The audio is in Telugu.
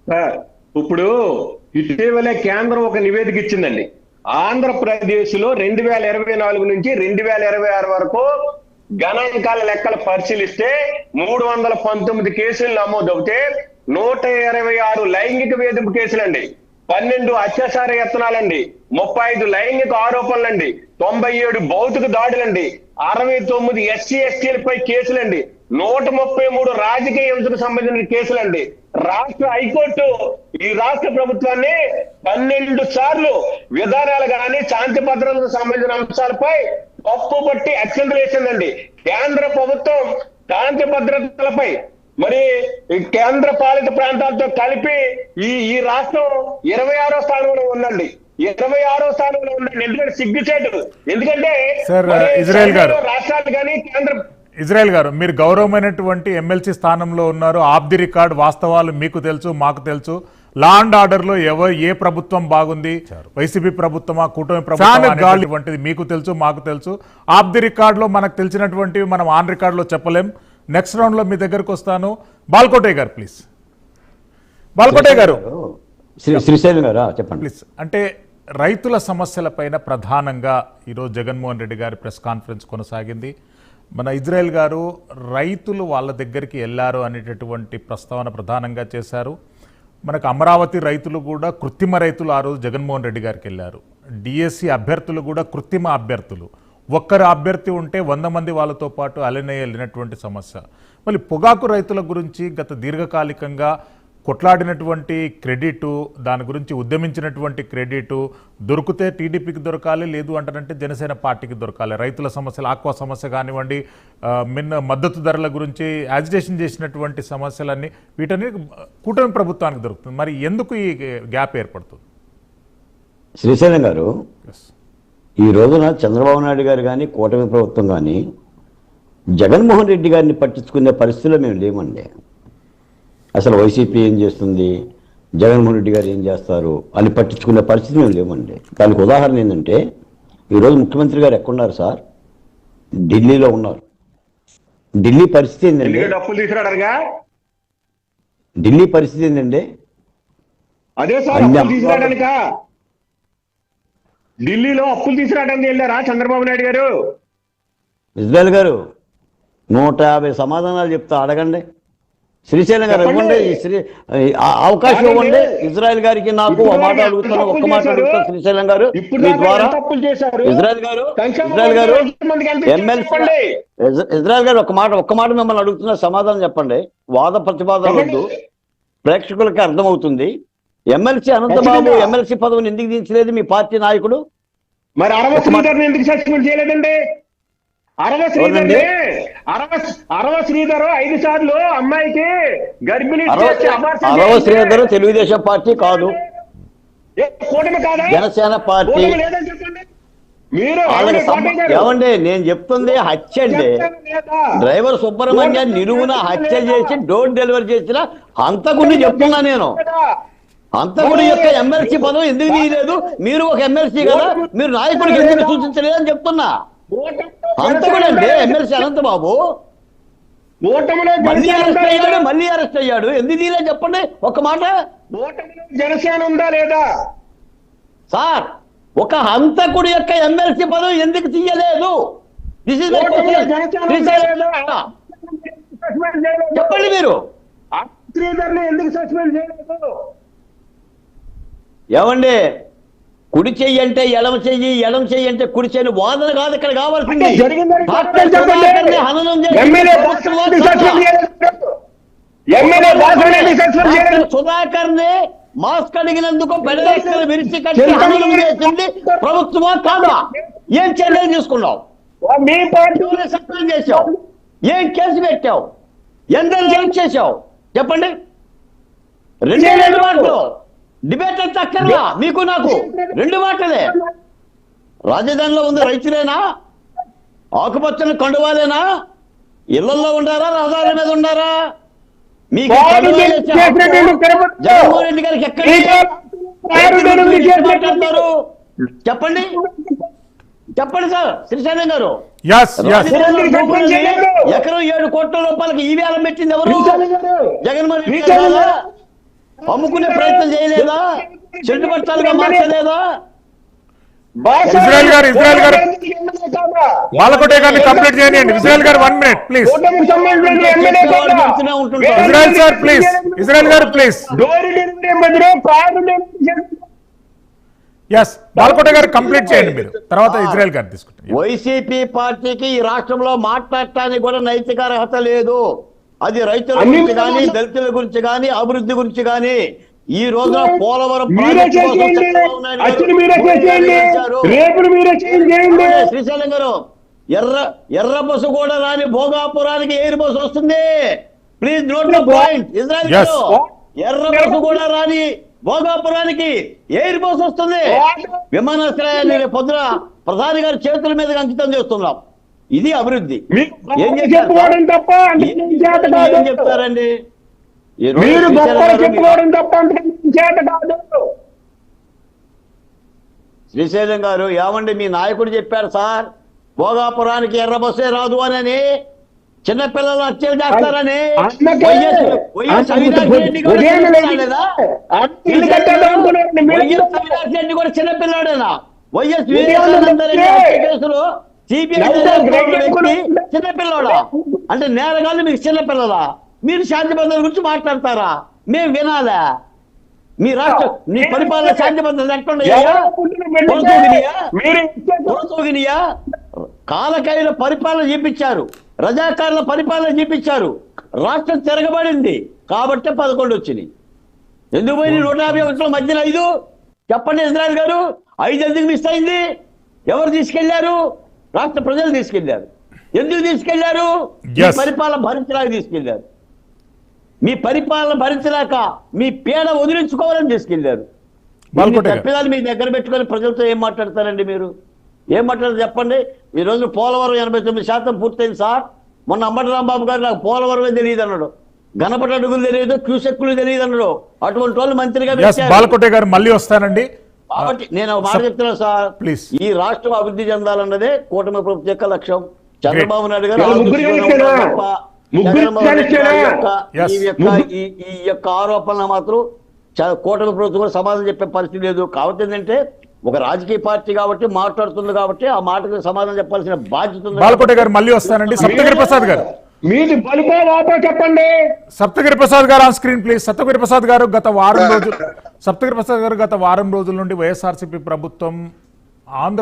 సార్, ఇప్పుడు ఇటీవలే కేంద్రం ఒక నివేదిక ఇచ్చిందండి. ఆంధ్రప్రదేశ్ లో 2024 నుంచి 2026 వరకు గణాంకాల లెక్కలు పరిశీలిస్తే 319 కేసులు నమోదవుతే 126 లైంగిక వేధింపు కేసులండి, 12 అత్యాచార యత్నాలండి, 35 లైంగిక ఆరోపణలండి, 97 భౌతిక దాడులండి, 69 ఎస్సీ ఎస్టీలపై కేసులండి, 133 రాజకీయ హింసకు సంబంధించిన కేసులండి. రాష్ట్ర హైకోర్టు ఈ రాష్ట్ర ప్రభుత్వాన్ని 12 సార్లు విధానాలు కానీ శాంతి భద్రతలకు సంబంధించిన అంశాలపై తప్పుపట్టి అక్షంతలు వేసిందండి. కేంద్ర ప్రభుత్వం శాంతి భద్రతలపై మరి కేంద్ర పాలిత ప్రాంతాలతో కలిపి ఈ రాష్ట్రం 26వ స్థానంలో ఉందండి. 26వ స్థానంలో ఉందండి. ఎందుకంటే సిగ్గుచేటు. ఎందుకంటే రాష్ట్రాలు కానీ కేంద్ర ఇజ్రాయెల్ గారు, మీరు గౌరవమైనటువంటి ఎమ్మెల్సీ స్థానంలో ఉన్నారు. ఆఫ్ ది రికార్డ్ వాస్తవాలు మీకు తెలుసు, మాకు తెలుసు. లా అండ్ ఆర్డర్ లో ఏ ప్రభుత్వం బాగుంది, వైసీపీ ప్రభుత్వమా, కూటమి ప్రభుత్వం వంటిది మీకు తెలుసు, మాకు తెలుసు. ఆఫ్ ది రికార్డ్ లో మనకు తెలిసినటువంటివి మనం ఆన్ రికార్డ్ లో చెప్పలేం. నెక్స్ట్ రౌండ్ లో మీ దగ్గరకు వస్తాను. బాల్కోటయ్య గారు ప్లీజ్. బాల్కోటయ్య గారు చెప్పండి ప్లీజ్. అంటే రైతుల సమస్యల పైన ప్రధానంగా ఈరోజు జగన్మోహన్ రెడ్డి గారి ప్రెస్ కాన్ఫరెన్స్ కొనసాగింది. మన ఇజ్రాయెల్ గారు రైతులు వాళ్ళ దగ్గరికి వెళ్ళారు అనేటటువంటి ప్రస్తావన ప్రధానంగా చేశారు. మనకు అమరావతి రైతులు కూడా కృత్రిమ రైతులు ఆ రోజు జగన్మోహన్ రెడ్డి గారికి వెళ్ళారు. డిఎస్సి అభ్యర్థులు కూడా కృత్రిమ అభ్యర్థులు. ఒక్కరు అభ్యర్థి ఉంటే 100 మంది వాళ్ళతో పాటు వెళ్ళినటువంటి సమస్య. మళ్ళీ పొగాకు రైతుల గురించి గత దీర్ఘకాలికంగా కొట్లాడినటువంటి క్రెడిటు, దాని గురించి ఉద్యమించినటువంటి క్రెడిటు దొరికితే టీడీపీకి దొరకాలి, లేదు అంటారంటే జనసేన పార్టీకి దొరకాలి. రైతుల సమస్యలు, ఆక్వా సమస్య కానివ్వండి, మద్దతు ధరల గురించి యాజిటేషన్ చేసినటువంటి సమస్యలన్నీ వీటన్ని కూటమి ప్రభుత్వానికి దొరుకుతుంది. మరి ఎందుకు ఈ గ్యాప్ ఏర్పడుతుంది? శ్రీశైలం గారు, ఈ రోజున చంద్రబాబు నాయుడు గారు కానీ కూటమి ప్రభుత్వం కానీ జగన్మోహన్ రెడ్డి గారిని పట్టించుకునే పరిస్థితిలో మేము లేమండి. అసలు వైసీపీ ఏం చేస్తుంది, జగన్మోహన్ రెడ్డి గారు ఏం చేస్తారు అని పట్టించుకునే పరిస్థితి మేము లేమండి. దానికి ఉదాహరణ ఏంటంటే, ఈరోజు ముఖ్యమంత్రి గారు ఎక్కడున్నారు సార్? ఢిల్లీలో ఉన్నారు. ఢిల్లీ పరిస్థితి ఏంటండి? ఢిల్లీ పరిస్థితి ఏంటండి? ఢిల్లీలో అప్పులు తీసుకురావడానికి వెళ్ళారా చంద్రబాబు నాయుడు గారు? ఇజ్రాయెల్ గారు 150 సమాధానాలు చెప్తా, అడగండి. శ్రీశైలం గారు ఇవ్వండి, అవకాశం ఇవ్వండి. ఇజ్రాయెల్ గారికి నాకు ఒక మాట అడుగుతాను, ఒక్క మాట అడుగుతాను శ్రీశైలం గారు మీ ద్వారా. ఇజ్రాయెల్ గారు ఎమ్మెల్సీ ఇజ్రాయెల్ గారు ఒక్క మాట మిమ్మల్ని అడుగుతున్నా, సమాధానం చెప్పండి. వాద ప్రతిపాదన వద్దు, ప్రేక్షకులకి అర్థమవుతుంది. ఎమ్మెల్సీ అనంతబాబు ఎమ్మెల్సీ పదవిని ఎందుకు దించలేదు మీ పార్టీ నాయకుడు? మరి ఎందుకు సస్పెండ్ చేయలేదండి? అరవ శ్రీధర్ 5 సార్లు అమ్మాయికి గర్భిణీ. శ్రీధర్ తెలుగుదేశం పార్టీ కాదు, కూటమి కాదా, జనసేన పార్టీ. ఏమండి నేను చెప్తుంది హత్య అండి. డ్రైవర్ సుబ్రహ్మణ్యాన్ని నిలువున హత్య చేసి డోర్ డెలివరీ చేసిన హంతకుడిని చెప్తున్నా నేను. హంతకుడి యొక్క ఎమ్మెల్సీ పదవి ఎందుకు తీయలేదు? మీరు ఒక ఎమ్మెల్సీ కదా, మీరు నాయకుడికి ఎందుకు సూచించలేదని చెప్తున్నా. హంతకుడు అంటే ఎమ్మెల్సీ అనంతబాబు మళ్ళీ అరెస్ట్ అయ్యాడు, ఎందుకు తీయలేదు చెప్పండి ఒక్క మాట. జనసేన ఉందా లేదా సార్? ఒక హంతకుడి యొక్క ఎమ్మెల్సీ పదవి ఎందుకు తీయలేదు? చెప్పండి మీరు. ఎందుకు సస్పెండ్ చేయలేదు? ఏమండి, కుడి చెయ్యి అంటే ఎడమ చెయ్యి, ఎడమ చెయ్యి అంటే కుడి చెయ్యి వాదన కాదు ఇక్కడ కావాల్సింది. సుధాకర్ ని మాస్క్ అడిగినందుకు బెడదలు విరిచి కట్టి హననం చేసింది ప్రభుత్వమా కాదా? ఏం చర్యలు తీసుకున్నావు? మీ పార్టీని సస్పెండ్ చేశావు, ఏం కేసు పెట్టావు, ఎంత జైలు చేశావు చెప్పండి. 2 మాటలు డిబేట్ అంతా అక్కర్లా మీకు నాకు, 2 మాటలే. రాజధానిలో ఉంది రైతులేనా? ఆకుపచ్చని కండువాలేనా? ఇళ్లలో ఉండారా, రహదారుల మీద ఉండారా? మీకు జగన్మోహన్ రెడ్డి గారికి ఎక్కడ మాట్లాడతారు చెప్పండి, చెప్పండి సార్. శ్రీశైలం గారు, ఎకరం 7 కోట్ల రూపాయలకి ఈ వేలం పెట్టింది ఎవరు? జగన్మోహన్ రెడ్డి గారు. అమ్ముకునే ప్రయత్నం చేయలేదా? చెట్టుపట్టాలుగా మార్చలేదా? ఇజ్రాయెల్ గారు బాలకోటే గారిని కంప్లీట్ చేయండి. ఇజ్రాయెల్ గారు 1 minute please. Israel sir please. Israel గారు ప్లీజ్. ఎస్ బాలకోటే గారు కంప్లీట్ చేయండి మీరు, తర్వాత ఇజ్రాయెల్ గారు తీసుకుంటారు. వైసీపీ పార్టీకి ఈ రాష్ట్రంలో మాట్లాడటానికి కూడా నైతిక అర్హత లేదు. అది రైతుల గురించి కానీ, దళితుల గురించి కానీ, అభివృద్ధి గురించి కానీ. ఈ రోజున పోలవరం శ్రీశైలం గారు ఎర్ర బస్సు కూడా రాని భోగాపురానికి ఎయిర్ బస్సు వస్తుంది. Please note the point. Israel గారు ఎర్ర బస్సు కూడా రాని భోగాపురానికి ఎయిర్ బస్ వస్తుంది. విమానాశ్రయాన్ని పొద్దున ప్రధాని గారి చేతుల మీదుగా అంకితం చేస్తున్నాం. ఇది అభివృద్ధి. ఏం చెప్తారండి? శ్రీశైలం గారు ఏమండి, మీ నాయకుడు చెప్పారు సార్, భోగాపురానికి ఎర్ర బస్సే రాదు అని, చిన్నపిల్లలు హత్యలు చేస్తారని. వైఎస్ అవినాష్ రెడ్డి కూడా చిన్నపిల్లాడేనా? వైఎస్ వివేకానందరెడ్డి హత్య కేసులో సిబిఐ వ్యక్తి చిన్నపిల్లాడా? అంటే నేరగాళ్ళు మీకు చిన్నపిల్లలా? మీరు శాంతి భద్రత గురించి మాట్లాడతారా? మేము వినాలా? మీ రాష్ట్ర మీ పరిపాలన శాంతి భద్రత ఎట్లున్నాయా? కాలకాయల పరిపాలన చూపించారు, రజాకారుల పరిపాలన చూపించారు. రాష్ట్రం తిరగబడింది కాబట్టి 11 వచ్చినాయి. ఎందుకు పోయి 151 మధ్యన 5? చెప్పండి ఇజ్రాయెల్ గారు, 5 ఎందుకు మిస్ అయింది? ఎవరు తీసుకెళ్లారు? రాష్ట్ర ప్రజలు తీసుకెళ్లారు. ఎందుకు తీసుకెళ్లారు? పరిపాలన భరించలేక తీసుకెళ్లారు. మీ పరిపాలన భరించలేక మీ పీడ వదిలించుకోవాలని తీసుకెళ్లారు. తప్పిదాలు మీ దగ్గర పెట్టుకొని ప్రజలతో ఏం మాట్లాడతారండి? మీరు ఏం మాట్లాడారు చెప్పండి. ఈ రోజు పోలవరం 89% పూర్తయింది సార్. మొన్న అంబటి రాంబాబు గారు నాకు పోలవరమే తెలియదు అన్నాడు, గణపతి అడుగులు తెలియదు, క్యూసెక్కులు తెలియదు అన్నాడు. అటువంటి వాళ్ళు మంత్రిగా బాలకోటే గారు మళ్ళీ వస్తానండి. కాబట్టి నేను ఒక మాట చెప్తున్నా సార్, ఈ రాష్ట్రం అభివృద్ధి చెందాలన్నదే కూటమి ప్రభుత్వం యొక్క లక్ష్యం. చంద్రబాబు నాయుడు గారు ఈ యొక్క ఆరోపణలు మాత్రం కూటమి ప్రభుత్వం కూడా సమాధానం చెప్పే పరిస్థితి లేదు. కాబట్టి ఏంటంటే ఒక రాజకీయ పార్టీ కాబట్టి మాట్లాడుతుంది కాబట్టి ఆ మాటకు సమాధానం చెప్పాల్సిన బాధ్యత ఉంది. బాలకోటే గారు మళ్ళీ వస్తానండి. సప్తగిరి ప్రసాద్ గారు చెప్పండి. సప్తగిరి ప్రసాద్ గారు on screen please. Saptagiri Prasad గారు గత వారం రోజుల నుండి వైఎస్ఆర్సీపీ ప్రభుత్వం ఆంధ్రప్రదేశ్